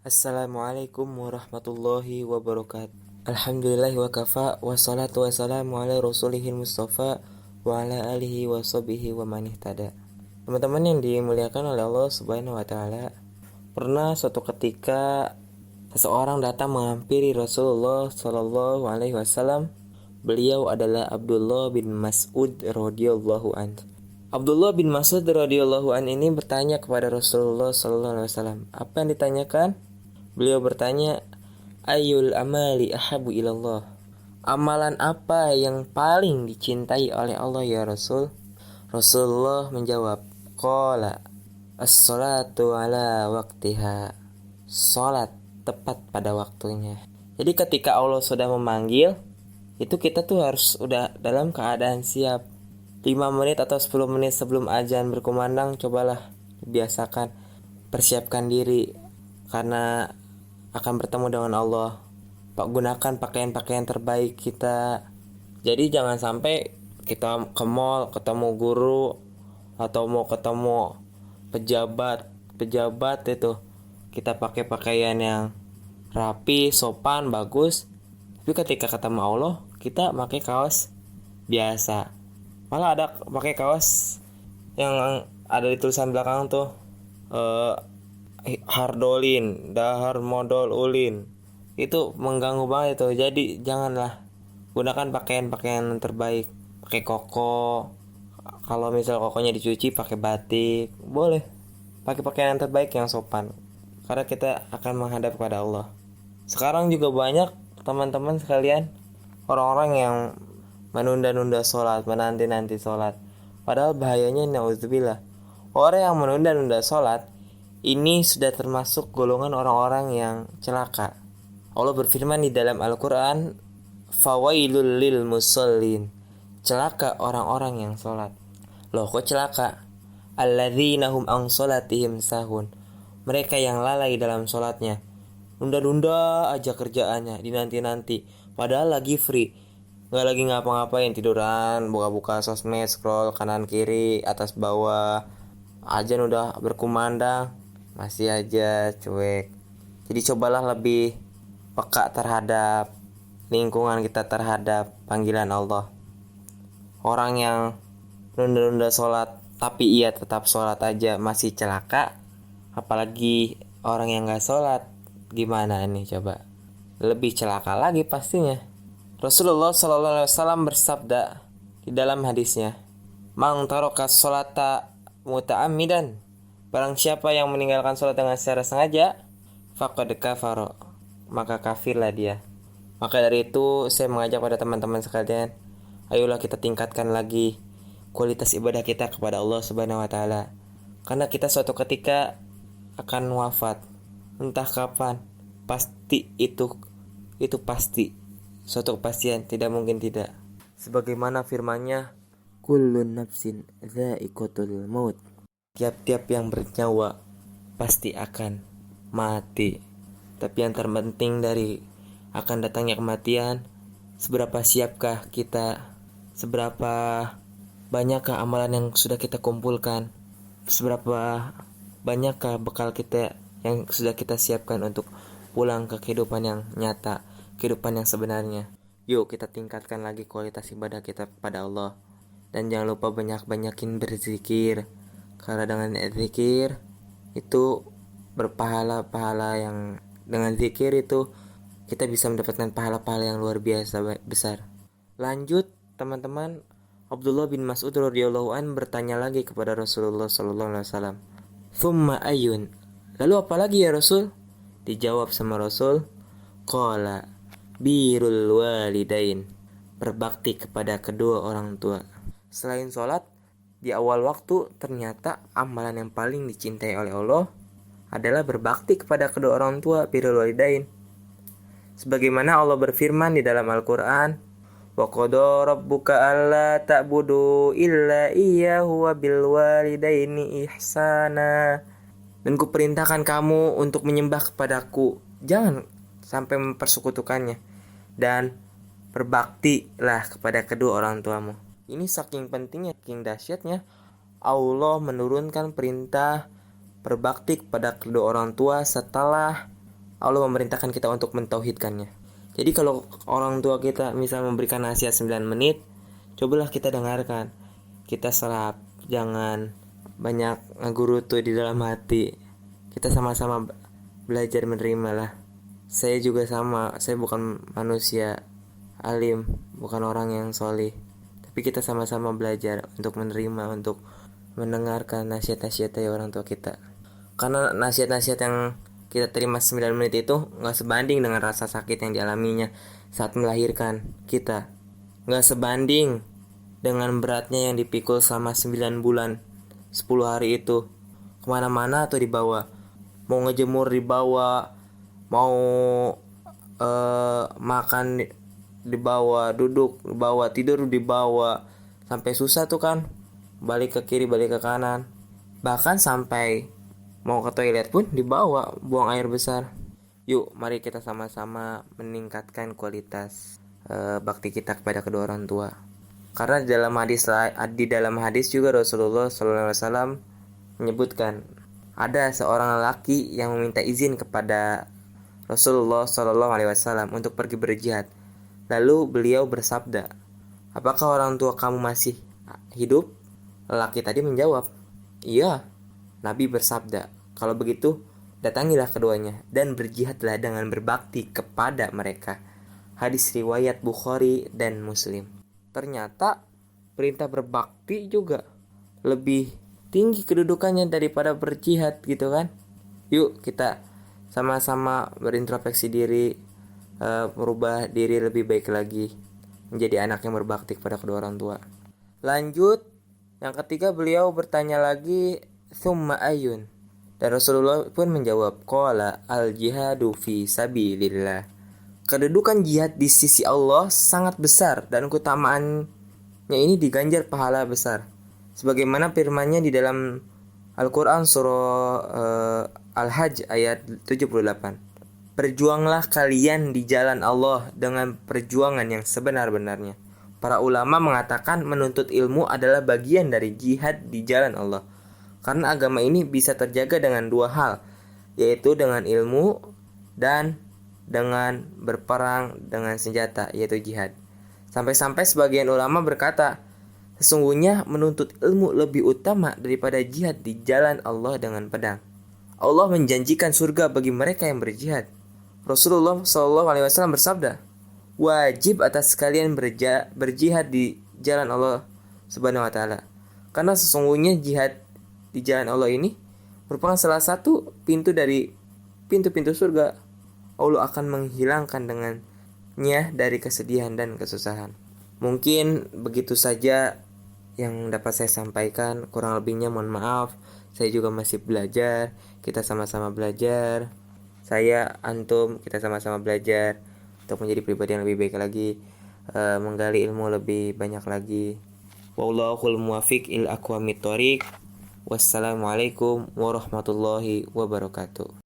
Assalamualaikum warahmatullahi wabarakatuh. Alhamdulillahi wa kafa wassalatu wassalamu ala rasulihil mustafa wa ala alihi wa sahbihi wa man ihtada. Teman-teman yang dimuliakan oleh Allah Subhanahu wa taala, pernah suatu ketika seseorang datang menghampiri Rasulullah Shallallahu alaihi wasallam. Beliau adalah Abdullah bin Mas'ud radhiyallahu anhu. Abdullah bin Mas'ud radhiyallahu anhu ini bertanya kepada Rasulullah Shallallahu alaihi wasallam. Apa yang ditanyakan? Beliau bertanya, Ayyul amali ahabu ilallah. Amalan apa yang paling dicintai oleh Allah ya Rasul? Rasulullah menjawab, Qala as-salatu ala waktiha. Salat tepat pada waktunya. Jadi ketika Allah sudah memanggil, itu kita tuh harus udah dalam keadaan siap. 5 menit atau 10 menit sebelum azan berkumandang, cobalah biasakan persiapkan diri karena akan bertemu dengan Allah. Gunakan pakaian-pakaian terbaik kita. Jadi jangan sampai kita ke mall ketemu guru atau mau ketemu pejabat itu kita pakai pakaian yang rapi, sopan, bagus. Tapi ketika ketemu Allah, kita pakai kaos biasa. Malah ada pakai kaos yang ada di tulisan belakang tuh Hardolin, dahar modal ulin. Itu mengganggu banget itu. Jadi janganlah, gunakan pakaian-pakaian terbaik. Pakai koko. Kalau misal kokonya dicuci pakai batik, boleh. Pakai pakaian yang terbaik yang sopan. Karena kita akan menghadap kepada Allah. Sekarang juga banyak teman-teman sekalian orang-orang yang menunda-nunda sholat, menanti-nanti sholat. Padahal bahayanya na'udzubillah. Orang yang menunda-nunda sholat ini sudah termasuk golongan orang-orang yang celaka. Allah berfirman di dalam Al-Quran, Fawailul lil musallin. Celaka orang-orang yang sholat. Loh, kok celaka? Alladzina hum an sholatihim sahun. Mereka yang lalai dalam sholatnya. Nunda-nunda aja kerjaannya, dinanti-nanti. Padahal lagi free. Nggak lagi ngapa-ngapain, tiduran, buka-buka sosmed, scroll kanan kiri, atas bawah. Azan udah berkumandang, masih aja cuek. Jadi cobalah lebih peka terhadap lingkungan kita, terhadap panggilan Allah. Orang yang nunda-nunda sholat tapi ia tetap sholat aja masih celaka, apalagi orang yang gak sholat, gimana ini coba? Lebih celaka lagi pastinya. Rasulullah SAW bersabda di dalam hadisnya, Man taraka sholata muta'ammidan, barang siapa yang meninggalkan sholat dengan secara sengaja, faqad kafara, maka kafirlah dia. Maka dari itu saya mengajak pada teman-teman sekalian, ayolah kita tingkatkan lagi kualitas ibadah kita kepada Allah Subhanahu wa taala. Karena kita suatu ketika akan wafat. Entah kapan, pasti itu pasti. Suatu kepastian, tidak mungkin tidak. Sebagaimana firman-Nya, Kullun nafsin dha'iqatul maut. Tiap-tiap yang bernyawa pasti akan mati. Tapi yang terpenting dari akan datangnya kematian, seberapa siapkah kita, seberapa banyakkah amalan yang sudah kita kumpulkan, seberapa banyakkah bekal kita yang sudah kita siapkan untuk pulang ke kehidupan yang nyata, kehidupan yang sebenarnya. Yuk kita tingkatkan lagi kualitas ibadah kita kepada Allah. Dan jangan lupa banyak-banyakin berzikir. Karena dengan zikir itu berpahala-pahala yang dengan zikir itu kita bisa mendapatkan pahala-pahala yang luar biasa besar. Lanjut teman-teman, Abdullah bin Mas'ud radhiyallahu an bertanya lagi kepada Rasulullah sallallahu alaihi wasallam. Tsumma ayun? Lalu apa lagi ya Rasul? Dijawab sama Rasul, qala birrul walidain. Berbakti kepada kedua orang tua. Selain sholat, di awal waktu ternyata amalan yang paling dicintai oleh Allah adalah berbakti kepada kedua orang tua, birrul walidain. Sebagaimana Allah berfirman di dalam Al-Quran, wa qada rabbuka alla ta'budu illa iyyahu wa bil walidaini ihsana. Dan kuperintahkan kamu untuk menyembah kepadaku, jangan sampai mempersekutukannya, dan berbaktilah kepada kedua orang tuamu. Ini saking pentingnya, saking dahsyatnya Allah menurunkan perintah berbakti kepada kedua orang tua setelah Allah memerintahkan kita untuk mentauhidkannya. Jadi kalau orang tua kita misal memberikan nasihat 9 menit, cobalah kita dengarkan. Kita serap, jangan banyak ngegurutu di dalam hati. Kita sama-sama belajar menerima lah. Saya juga sama, saya bukan manusia alim, bukan orang yang solih. Tapi kita sama-sama belajar untuk menerima, untuk mendengarkan nasihat-nasihat dari orang tua kita. Karena nasihat-nasihat yang kita terima 9 menit itu gak sebanding dengan rasa sakit yang dialaminya saat melahirkan kita. Gak sebanding dengan beratnya yang dipikul selama 9 bulan 10 hari itu. Kemana-mana atau dibawa, mau ngejemur dibawa, mau makan dibawa, duduk dibawa, tidur dibawa, sampai susah tuh kan, balik ke kiri balik ke kanan, bahkan sampai mau ke toilet pun dibawa, buang air besar. Yuk mari kita sama-sama meningkatkan kualitas bakti kita kepada kedua orang tua. Karena di dalam hadis juga Rasulullah SAW menyebutkan ada seorang lelaki yang meminta izin kepada Rasulullah SAW untuk pergi berjihad. Lalu beliau bersabda, "Apakah orang tua kamu masih hidup?" Lelaki tadi menjawab, "Iya." Nabi bersabda, "Kalau begitu, datangilah keduanya dan berjihadlah dengan berbakti kepada mereka." Hadis riwayat Bukhari dan Muslim. Ternyata perintah berbakti juga lebih tinggi kedudukannya daripada berjihad gitu kan. Yuk kita sama-sama berintrospeksi diri, merubah diri lebih baik lagi, menjadi anak yang berbakti kepada kedua orang tua. Lanjut, yang ketiga beliau bertanya lagi, "Tsumma ayun?" Dan Rasulullah pun menjawab, "Qala al-jihadu fi sabilillah." Kedudukan jihad di sisi Allah sangat besar dan keutamaannya ini diganjar pahala besar. Sebagaimana firman-Nya di dalam Al-Quran surah Al-Hajj ayat 78. "Berjuanglah kalian di jalan Allah dengan perjuangan yang sebenar-benarnya." Para ulama mengatakan menuntut ilmu adalah bagian dari jihad di jalan Allah. Karena agama ini bisa terjaga dengan dua hal, yaitu dengan ilmu dan dengan berperang dengan senjata, yaitu jihad. Sampai-sampai sebagian ulama berkata, sesungguhnya menuntut ilmu lebih utama daripada jihad di jalan Allah dengan pedang. Allah menjanjikan surga bagi mereka yang berjihad. Rasulullah SAW bersabda, "Wajib atas kalian berjihad di jalan Allah Subhanahu wa taala." Karena sesungguhnya jihad di jalan Allah ini merupakan salah satu pintu dari pintu-pintu surga. Allah akan menghilangkan dengannya dari kesedihan dan kesusahan. Mungkin begitu saja yang dapat saya sampaikan, kurang lebihnya mohon maaf. Saya juga masih belajar, kita sama-sama belajar. Saya, antum, kita sama-sama belajar untuk menjadi pribadi yang lebih baik lagi, menggali ilmu lebih banyak lagi. Wallahul muwaffiq ila aqwamit thoriq. Wassalamualaikum warahmatullahi wabarakatuh.